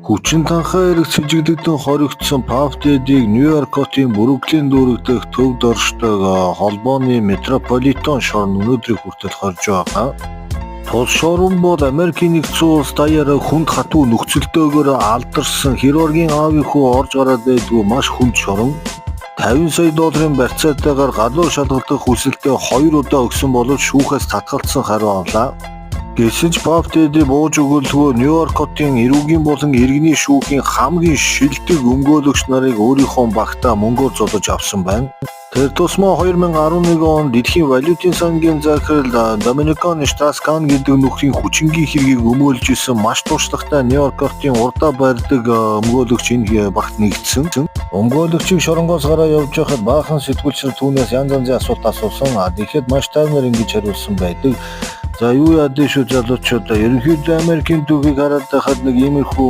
Хүчин танхаа эрэг цэжигдэгдэн хоригдсон Puff Daddy-г Нью-Йорк хотын Бруклин дүүрэг дэх төвд оршдог холбооны метрополитен шорон өнөөдрийг хүртэл хорж байгаа. Тус шорон бол Америкийн нэгдсэн улс даяараа хүнд хатуу нөхцөлтэйгээр алдарсан хирургийн аавын хүү орж гараад байдгүй маш хүнд шорон. $50 сая барьцаатайгаар галуу шалгалдах хүсэлтэд 2 удаа өгсөн боловч шүүхээс татгалцсан хариу авлаа. Гэвч Puff Daddy бууж өгүүлгүй Нью-Йорк хотын эрүүгийн болон иргэний шүүхийн хамгийн шилдэг өмгөөлөгч нарыг өөрийнхөө багтаа мөнгөөр зодож авсан байна. Тэр тусмаа 2011 онд Дэлхийн валютын сангийн захирал Доминикон Штраус-Кан гэдэг нөхрийн хүчингийн хэргийг өмгөөлж исэн маш туршлагатай Нью-Йорк хотын урдаа барьдаг өмгөөлөгч энэ багт нэгдсэн. Өмгөөлөгчийг шоронгоос гараа явж байхад баахан сэтгүүлчид түүнээс янз янзын асуулт асуусан. Тэгэхэд маш тайвнаар ингэж хариулсан байдаг. За юу яадаг шүү залуучуудаа ерөнхийдөө Америкийн түүхийг хараад байхад нэг иймэрхүү